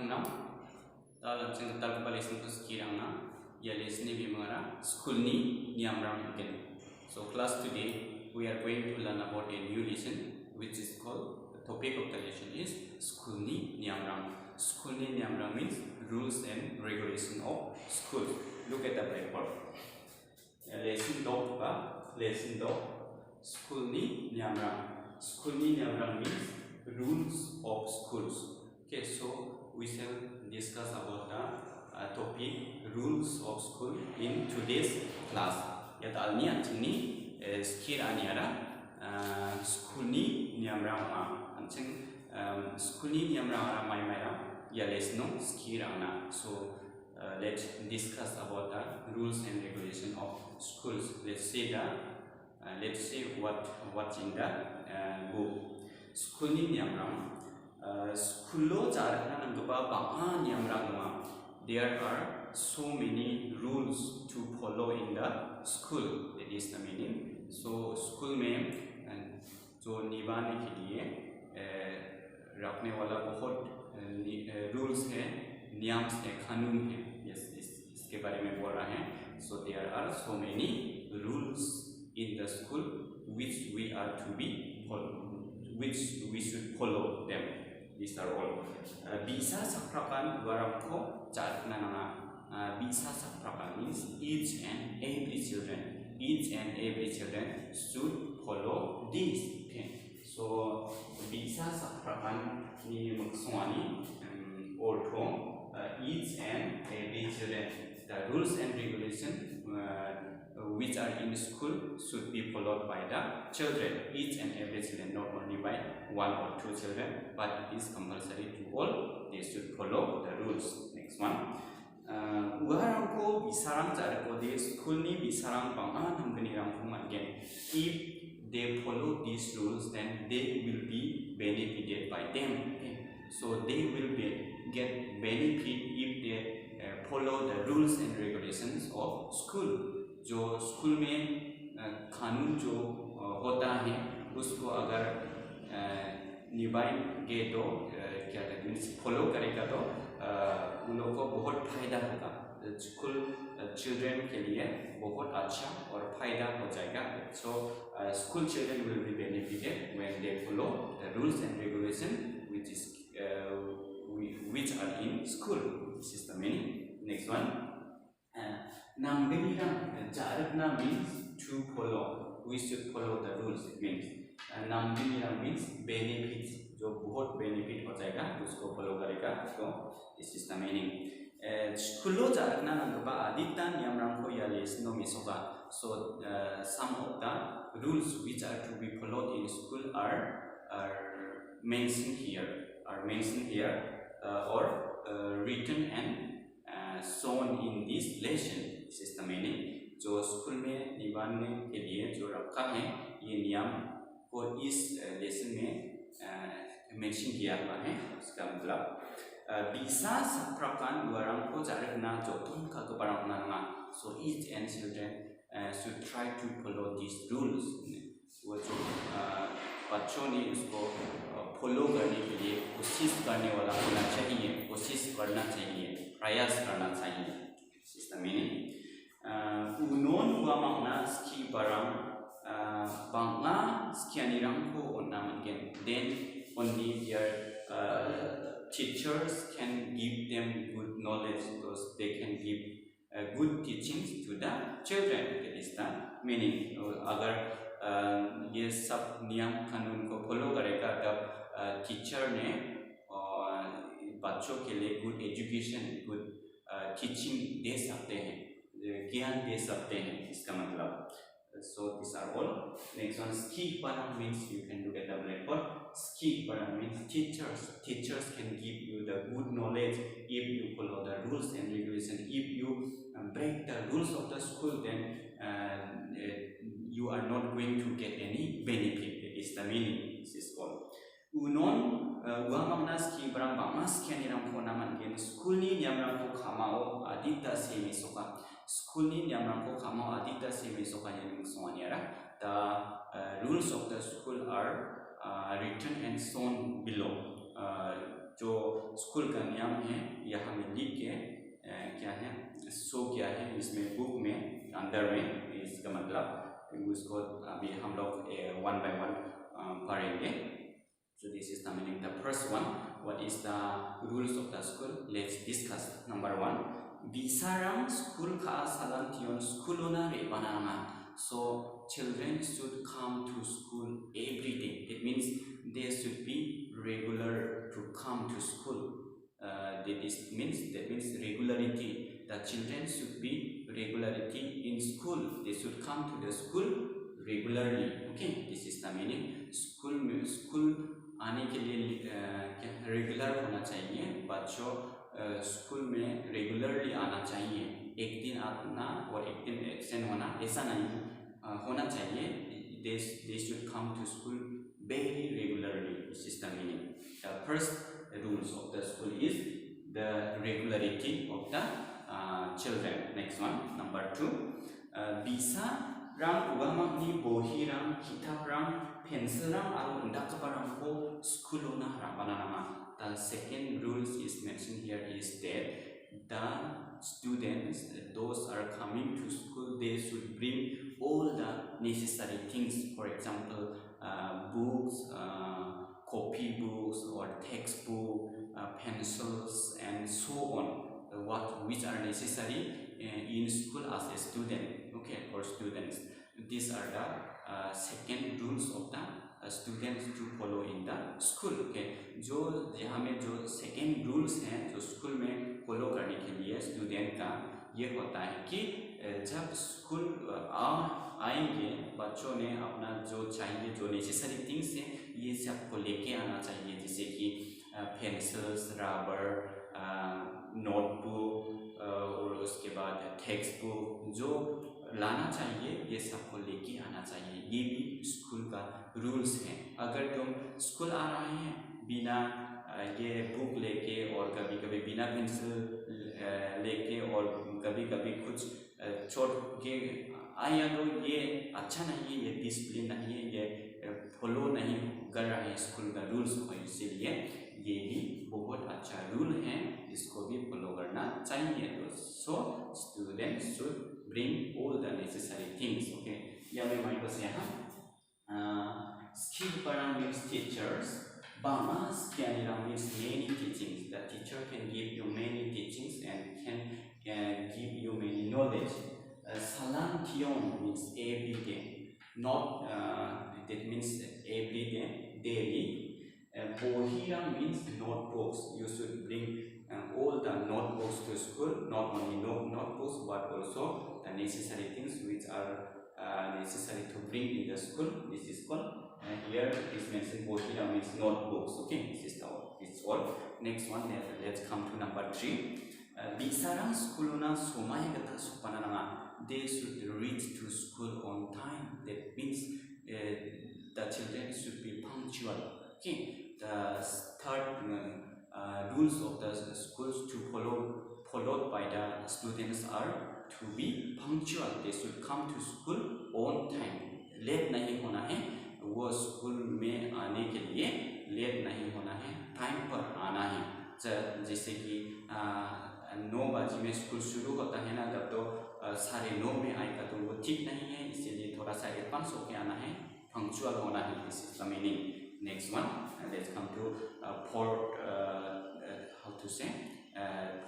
now. Langsung kita lesson ke sekian na. Ya lesson ni bimara school ni niamram again. So class today we are going to learn about a new lesson which is called, the topic of the lesson is school ni niamram. School ni niamram means rules and regulation of school. Look at the blackboard. Lesson dog ba lesson dog. School ni niamram. School ni niamram means rules of schools. Okay, so we shall discuss about the topic rules of school in today's class. Yat alni anchini skir aniara school ni niamram anching school ni niamram ara mai mai ya lesno skir ana. So let's discuss about the rules and regulation of schools. Let's see what's in the book. School ni niamram. School jarana nangba banga niamram. There are so many rules to follow in the school. That is the meaning. So school में जो निभाने के लिए रखने वाला बहुत rules है, नियम है, कानून है. Yes, इसके बारे में बोल रहे हैं. So there are so many rules in the school which we are to be which we should follow them. These are all. Bisa saprakan waramko jarna nanga. Bisa saprakan means each and every children should follow this. Okay. So bisa saprakan ni maksudnya ortho each and every children. The rules and regulations which are in school should be followed by the children, each and every children, not only by one or two children, but it is compulsory to all. They should follow the rules. Next one. Uharangko bisarang jarko de school ni bisarang pangan hamgani rangkung again. If they follow these rules, then they will be benefited by them. Okay. So they will get benefit if they follow the rules and regulations of school. जो school में कानून जो होता है उसको अगर निभाएंगे तो क्या कहते हैं फॉलो करेगा तो उन लोगों को बहुत फायदा होगा. स्कूल चिल्ड्रन के लिए बहुत अच्छा और फायदा हो जाएगा. So school children will be benefited when they follow the rules and regulation which are in school. This is the meaning. Next one. Nambenirang jarakna means to follow. We should follow the rules. It means nambenirang means benefits. जो बहुत benefit हो जाएगा उसको follow करेगा. So this is the meaning. Schoolo jarakna nangba adita niyamrang ko yalis no misoga. So some of the rules which are to be followed in school are mentioned here. Or written and shown in this lesson. This is the meaning. जो school में निभाने के लिए जो रखा है ये नियम को इस लेसन में मेंशन किया हुआ है. इसका मतलब bisa saprakan warang ko jarna jotun ka kebarang nanga. So each and children should try to follow these rules. वो जो बच्चों ने उसको फॉलो करने के लिए कोशिश करने वाला होना चाहिए, कोशिश करना चाहिए, प्रयास करना चाहिए. This is the meaning. Unon wamangna ski barang bangna skianirang ko onam again. Then only their teachers can give them good knowledge because they can give good teachings to the children. That is the meaning. अगर ये सब नियम कानून को follow करेगा तब teacher ने बच्चों के लिए गुड एजुकेशन, गुड टीचिंग दे सकते हैं, ज्ञान दे सकते हैं. इसका मतलब. So these are all. Next one, ski parang means you can look at the blackboard. Ski parang means teachers can give you the good knowledge if you follow the rules and regulations. If you break the rules of the school, then you are not going to get any benefit. That is the meaning. This is all. Unon uamangna ski barang bangas kianirang ko naman again. School ni niamrang ko kamao adita semi soka. School ni niamrang ko kamao adita semi soka yang mengsuaniara. The rules of the school are written and shown below. जो school का नियम है यहाँ में लिख के क्या है शो किया है इसमें बुक में अंदर में, इसका मतलब उसको अभी हम लोग वन बाय वन पढ़ेंगे. So this is the meaning. The first one, what is the rules of the school? Let's discuss. Number one, bisarang school ka salantion schoolona re banama. So children should come to school every day. It means they should be regular to come to school. That means regularity. The children should be regularity in school. They should come to the school regularly. Okay, this is the meaning. School आने के लिए regular होना चाहिए. बच्चों school में regularly आना चाहिए. एक दिन आना और एक दिन एब्सेंट होना ऐसा नहीं होना चाहिए. They should come to school very regularly. This is the meaning. The first rules of the school is the regularity of the children. Next one, number two, bisa rang ugamang ni bohirang kitab-rang pensil-rang aru undakabarang ko schoolona rabanama. The second rule is mentioned here is that the students, those are coming to school, they should bring all the necessary things. For example, books, copy books or textbook, pencils, and so on. Which are necessary in school as a student. Okay, for students, these are the second rules of the students to follow in the school. Okay, जो यहाँ में जो second rules हैं जो school में follow करने के लिए स्टूडेंट का ये होता है कि जब स्कूल आएंगे बच्चों ने अपना जो चाहिए जो नेसेसरी थिंग्स हैं ये सबको लेके आना चाहिए. जैसे कि पेंसिल्स, रबर, नोटबुक और उसके बाद टेक्स्ट बुक जो लाना चाहिए ये सबको लेके आना चाहिए. ये भी स्कूल का रूल्स है. अगर तुम स्कूल आ रहे हैं बिना ये बुक लेके और कभी कभी बिना पेंसिल लेके और कभी कभी कुछ छोड़ के आया तो ये अच्छा नहीं है, ये डिसिप्लिन नहीं है, ये फॉलो नहीं कर रहे हैं स्कूल का रूल्स को. इसीलिए ये भी बहुत अच्छा रूल है, इसको भी फॉलो करना चाहिए. तो so students should bring all the necessary things. Okay, या मैं हमारे पास यहाँ skill parang means teachers, bama skill means many teachings. The teacher can give you many teachings and can give you many knowledge. Salantion means every day, not that means every day, daily. Bohira means notebooks. You should bring all the notebooks to school, not only notebooks but also the necessary things which are necessary to bring in the school. This is called here it is mentioned bohira means notebooks. Okay, this is all. It's all. Next one, let's come to number 3. Bisarang schooluna somayagata supananama. They should reach to school on time. That means the children should be punctual. Okay, the third rules of the schools to followed by the students are to be punctual. They should come to school on time. Late नहीं होना है. वो school में आने के लिए late नहीं होना है, टाइम पर आना है. जैसे कि 9 बजे में स्कूल शुरू होता है ना, जब तो 9:30 में आएगा तो वो ठीक नहीं है. इसीलिए थोड़ा सा एडवांस होके आना है, पंक्चुअल होना है. This is the meaning. Next one, let's come to fourth how to say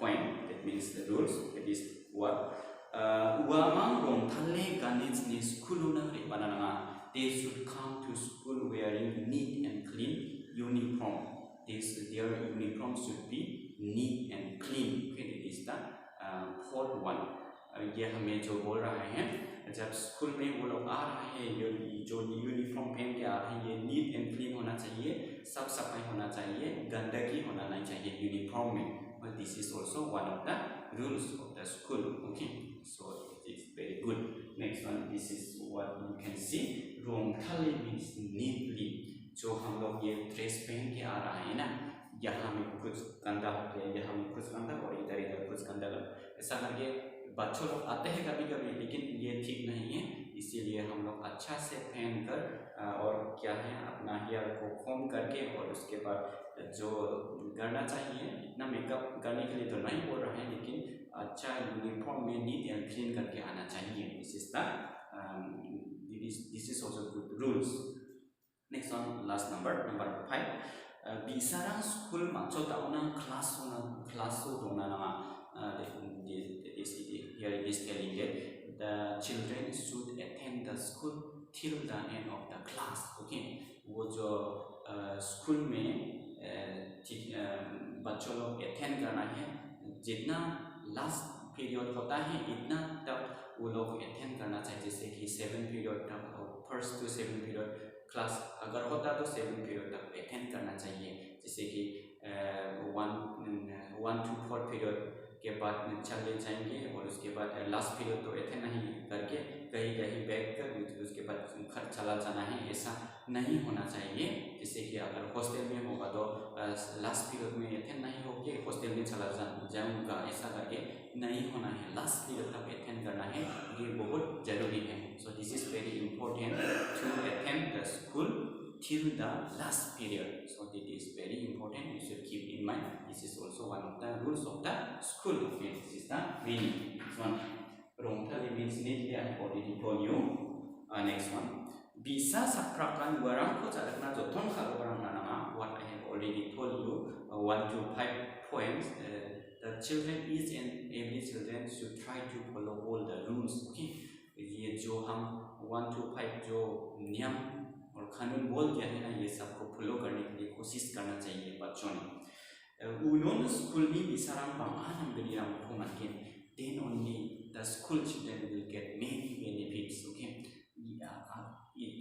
point. That means the rules. That is what uamang rom thale ganits ni schooluna re banana. They should come to school wearing neat and clean uniform. Their uniform should be neat and clean. Okay, it is the fourth one. ये हमें जो बोल रहे हैं जब school में वो लोग आ रहे हैं जो यूनिफॉर्म पहन के आ रहे हैं ये नीट एंड क्लीन होना चाहिए, साफ सफाई होना चाहिए, गंदगी होना नहीं चाहिए यूनिफॉर्म में. But this is also one of the rules of the school. Okay, so it is very good. Next one, this is what you can see. Romthali means neatly. जो हम लोग ये ड्रेस पहन के आ रहे हैं ना, यहाँ में कुछ गंदा हो गया, यहाँ में कुछ गंदा और इधर कुछ गंदा, ऐसा करके बच्चों लोग आते हैं कभी कभी, लेकिन ये ठीक नहीं है. इसीलिए हम लोग अच्छा से पहन कर और क्या है अपना हेयर को कॉम्ब करके और उसके बाद जो करना चाहिए, इतना मेकअप करने के लिए तो नहीं बोल रहे हैं, लेकिन अच्छा यूनिफॉर्म में नीट एंड क्लीन करके आना चाहिए. This is the this is also good rules. Next one, last number 5. Bisarang school macho tauna class dona nama. Here it is telling that the children should attend the school till the end of the class. Okay, वो जो school में बच्चों लोग attend करना है, जितना last period होता है इतना तक वो लोग अटेंड करना चाहिए. जैसे कि 7 पीरियड तक, फर्स्ट टू 7 पीरियड क्लास अगर होता तो 7 पीरियड तक अटेंड करना चाहिए. जैसे कि 1 to 4 पीरियड के बाद चले जाएंगे और उसके बाद लास्ट पीरियड तो अटेंड नहीं करके कहीं बैठ कर उसके बाद घर चला जाना है, ऐसा नहीं होना चाहिए. जैसे कि अगर हॉस्टल में होगा तो लास्ट पीरियड में अटेंड नहीं होके हॉस्टल में चला जाऊँगा, ऐसा करके नहीं होना है. लास्ट पीरियड तक अटेंड करना है, ये बहुत ज़रूरी है. So this is very important to attend the school till the last period. So it is very important, you should keep in mind. This is also one of the rules of the school. Okay, this is the meaning. Next one, wrongly means neatly, I have already told you. Next one, bisa saprakan barang ko jalakna joton khalo barang nama. What I have already told you, 1 to 5 points. The children, each and every children should try to follow all the rules. Okay, ये जो हम 1 to 5 जो नियम और कानून बोल दिया है ना, ये सबको फॉलो करने के लिए कोशिश करना चाहिए बच्चों ने. उन्होंने स्कूल में बिसाराम बांगान गलियां को मानके, then only the school children will get many benefits. Okay,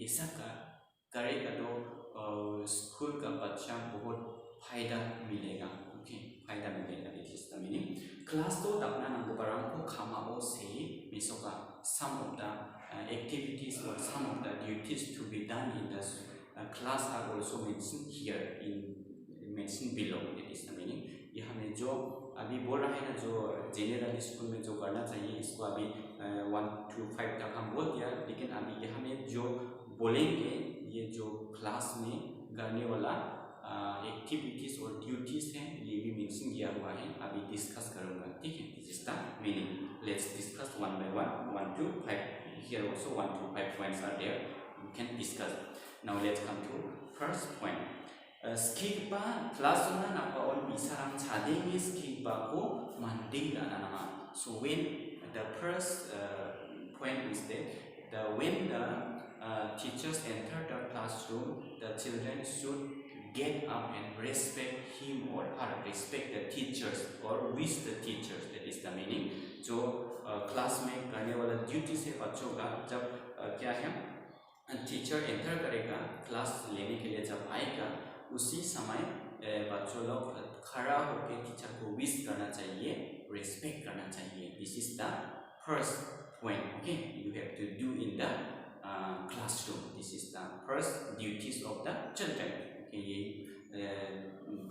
ऐसा करेगा तो स्कूल का बच्चा बहुत फायदा मिलेगा. ओके, फायदा मिलेगा. This is the meaning. Class तो अपना नंगो बराम को खामाओ से मिसोगा some of the activities or some of the duties to be done in the class are also mentioned here in mentioned below. That is the meaning. ये हमें जो अभी बोल रहा है ना, जो जनरल स्कूल में जो करना चाहिए, इसको अभी 1 to 5 तक हम बोल दिया, लेकिन अभी ये हमें जो बोलेंगे, ये जो क्लास में करने वाला एक्टिविटीज और ड्यूटीज हैं, ये भी मेंशन किया हुआ है, अभी डिस्कस करूँगा. ठीक है, this is the meaning. Let's discuss one by one. 1 to 5. Here also 1 to 5 points are there. We can discuss. Now let's come to first point. Skikba classuna napa on bisarang chademi skikba ko mandira nama. So when the first point is that when the teachers enter the classroom, the children should get up and respect him or her, respect the teachers or wish the teachers. That is the meaning. जो class में करने वाला duty से बच्चों का, जब क्या है टीचर एंटर करेगा क्लास लेने के लिए, जब आएगा उसी समय बच्चों लोग खड़ा होकर टीचर को विश करना चाहिए, रेस्पेक्ट करना चाहिए. This is the first point. Okay, you have to do in the classroom. This is the first duties of the children. Okay, ये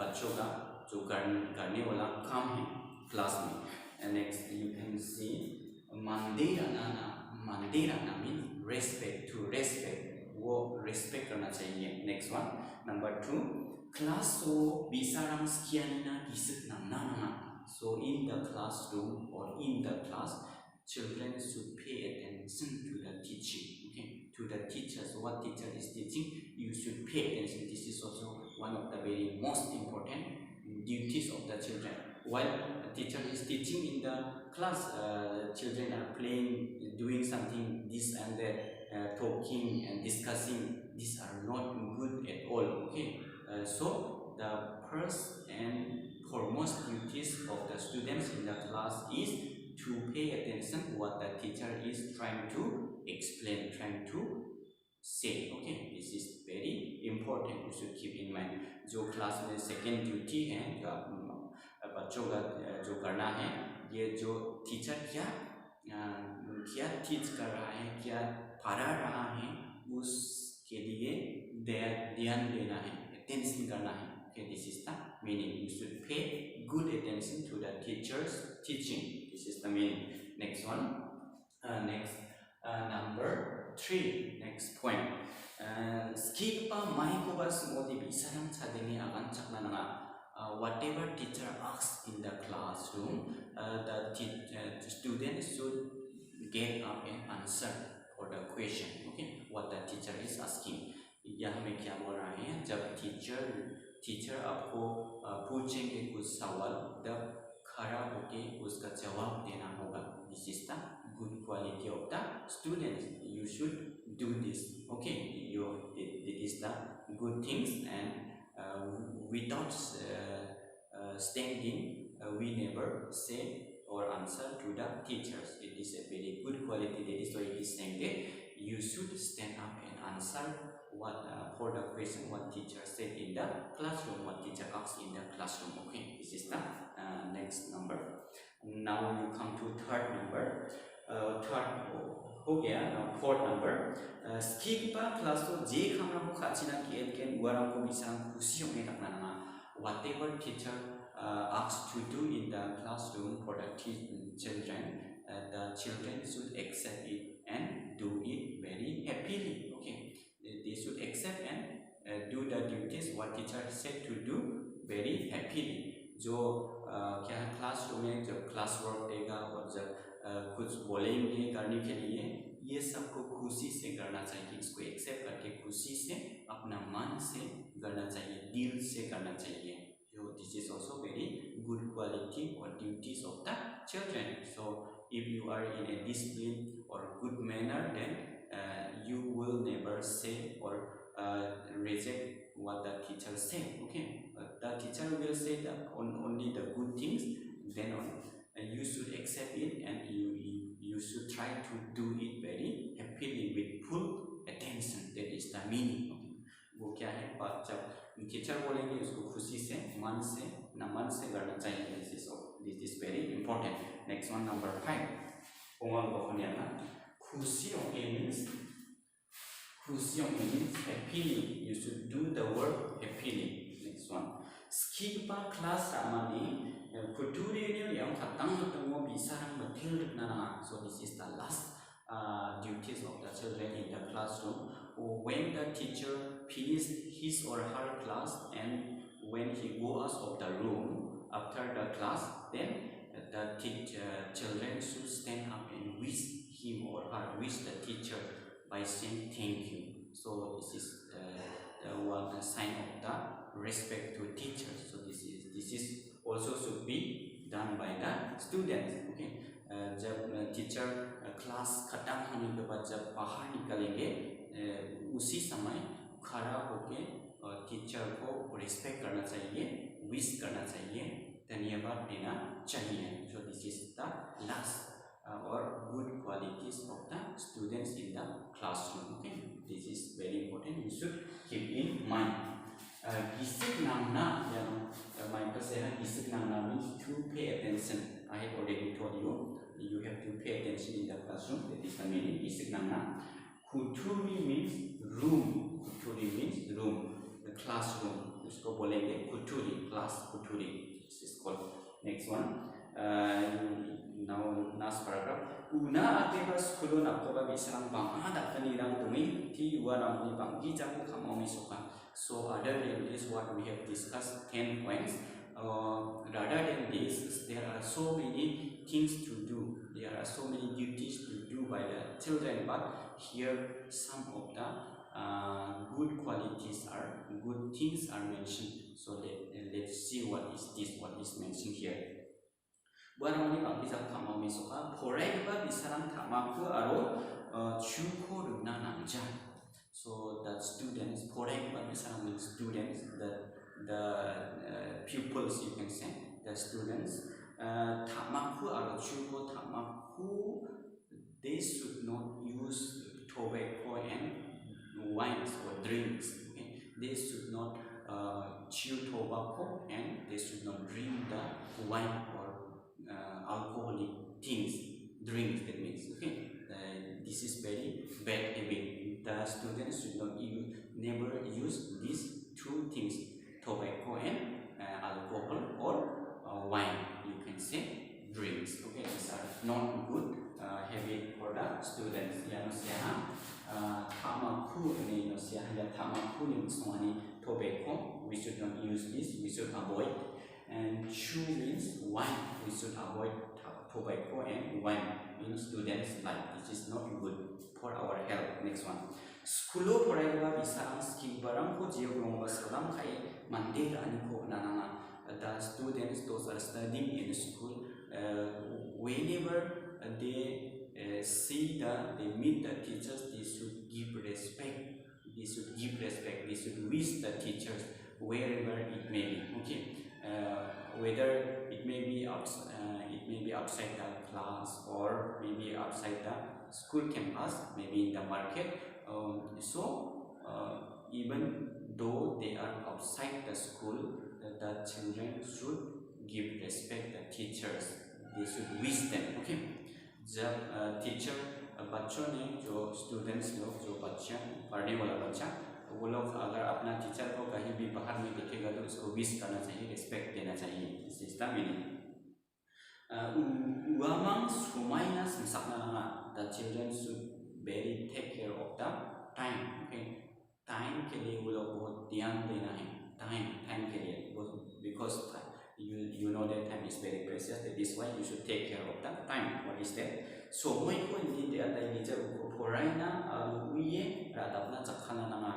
बच्चों का जो करने वाला काम है क्लास में. And next you can see mandirana means respect, to respect, वो respect करना चाहिए. Next one, number 2, class so bisarang skianina gisuk nama. So in the classroom or in the class, children should pay attention to the teaching. Okay, to the teachers, what teacher is teaching, you should pay attention. This is also one of the very most important duties of the children. While the teacher is teaching in the class, children are playing, doing something this and that, talking and discussing. These are not good at all. Okay, so the first and foremost duties of the students in the class is to pay attention what the teacher is trying to explain, trying to say. Okay, this is very important, you should keep in mind. जो class में second duty है, बच्चों का जो करना है, ये जो टीचर क्या टीच कर रहा है, क्या पढ़ा रहा है, उसके लिए ध्यान देना है, अटेंशन करना है. Okay, this is the meaning. You should pay good attention to the teacher's teaching. This is the meaning. Next one. Next, Number 3, next point. Skip Maikobas Modi Bisaram Chadini Agan Chaknana. Whatever teacher asks in the classroom, the student should get up an answer for the question. Okay, what the teacher is asking. यहाँ में क्या बोल रहा है, जब teacher आपको पूछेंगे कुछ सवाल, तब खड़ा होके उसका जवाब देना होगा. This is the good quality of the students. You should do this. Okay, it is the good things, and without standing, we never say or answer to the teachers. It is a very good quality. That is why it is saying that you should stand up and answer what for the question what teacher said in the classroom, what teacher asked in the classroom. Okay, this is the next number. Now you come to third number. हो गया. Fourth number. Skip class तो जे खाना को खाचिना के उराम को बिसाम खुशी होने तक ना. Whatever teacher asked to do in the classroom for the children, the children should accept it and do it very happily. Okay, they should accept and do the duties what teacher said to do very happily. जो क्या है classroom में जब class work देगा और जब कुछ बोलेंगे करने के लिए, ये सबको खुशी से करना चाहिए. इसको एक्सेप्ट करके खुशी से अपना मन से करना चाहिए, दिल से करना चाहिए. So this is also very good quality or duties of the children. So if you are in a discipline or good manner, then you will never say or reject what the teacher said. Okay, the teacher will say only the good things, then you should accept it and you should try to do it very happily with full attention. That is the meaning. वो क्या है, बात जब teacher बोलेंगे उसको खुशी से मन से करना चाहिए. This is very important. Next one, number 5. खुशी means happily. You should do the work happily. Next one. Skip class amani kuturi yang katang tunggu bisarang betil nana. So this is the last duties of the children in the classroom. When the teacher finishes his or her class and when he goes out of the room after the class, then the children should stand up and wish him or her, wish the teacher by saying thank you. So this is one sign of the respect to teachers. So this is also should be done by the students. Okay, जब teacher class खत्म होने के बाद जब बाहर निकलेंगे, उसी समय खड़ा होके टीचर को रिस्पेक्ट करना चाहिए, विश करना चाहिए, धन्यवाद देना चाहिए. So this is the last or good qualities of the students in the classroom. Okay, this is very important. You should keep in mind. Gisik namna, my person, gisik namna means to pay attention. I have already told you. You have to pay attention in the classroom. That is the meaning. Gisik namna. Kuturi means room. Kuturi means room. The classroom. इसको बोलेंगे kuturi, class kuturi. This is called. Next one. Now last paragraph. Una ateba sekolah nakoba bisarang bang ada kenirang demi ti warang ni bang gijamu kamu misukan. So other than this, what we have discussed 10 points. Rather than this, there are so many things to do. There are so many duties to do by the children. But here, some of the good qualities are good things are mentioned. So let's see what is this. What is mentioned here. Buaramani bang bisa kamu misukan. Forai ba bisarang tamaku aro chuko runa namja. So the students, foreign means students, the pupils, you can say, the students. Tamaku or chuko tamaku, they should not use tobacco and wines or drinks. Okay? They should not chew tobacco and they should not drink the wine or alcoholic things, drinks. That means, okay. This is very bad habit. The students should not never use these two things, tobacco and alcohol or wine. You can say drinks. Okay, these are not good habit for the students. Yeah. so ani tobacco, we should not use this, we should avoid. And chew means wine, we should avoid tobacco and wine in students' life. This is not good for our health. Next one. School forever bisarang skill barang ko geogrong basalam kai mande ani ko nanana. The students, those are studying in school, whenever they meet the teachers, they should give respect. They should wish the teachers wherever it may be. Okay, whether it may be outside the class or maybe outside the school campus, maybe in the market. Even though they are outside the school, the children should give respect the teachers. They should wish them. Okay, जब teacher बच्चों ने जो students लोग जो बच्चा पढ़ने वाला बच्चा वो लोग अगर अपना टीचर को कहीं भी बाहर में दिखेगा तो उसको विश करना चाहिए, रिस्पेक्ट देना चाहिए. This is the meaning. Uamang sumaina samsakna nana. The children should very take care of the time. Okay, time के लिए वो लोग बहुत ध्यान देना है. Time के लिए because you know that time is very precious. That is why you should take care of the time. What is that? So moi ko hindi de atai ni jar ko foraina uye radapna chakhana nanga.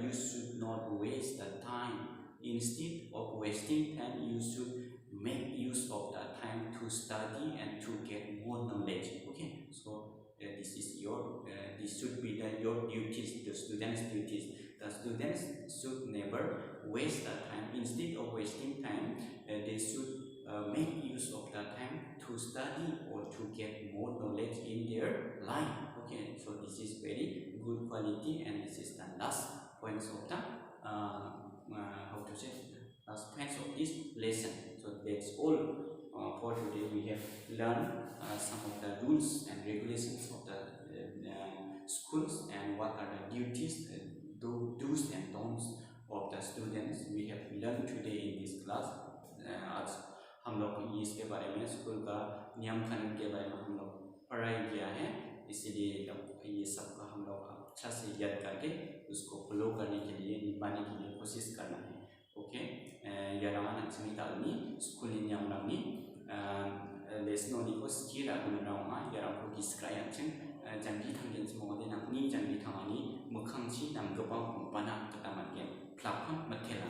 You should not waste the time. Instead of wasting time, you should make use of the time to study and to get more knowledge. Okay, so this is this should be your duties, the students' duties. The students should never waste the time. Instead of wasting time, they should make use of the time to study or to get more knowledge in their life. Okay, so this is very good quality, and this is the last points of the last points of this lesson. So that's all for today. We have learned some of the rules and regulations of the schools and what are the duties, do's and don'ts of the students. We have learned today in this class. आज हम लोग इसके बारे में school का नियम कानून के बारे में हम लोग पढ़ाई किया है, इसीलिए ये सब का हम लोग अच्छा से याद करके उसको फॉलो करने के लिए निभाने के लिए कोशिश करना है. ओके, यारामान अंचनी तालनी स्कूल नियम लानी लेसनोनी को स्किरा गुनराउमा यारामको किसक्राय अंचन janji thangin semua de nak ni janji thangani mukhangchi nam gopang pana kata matgen plapam matela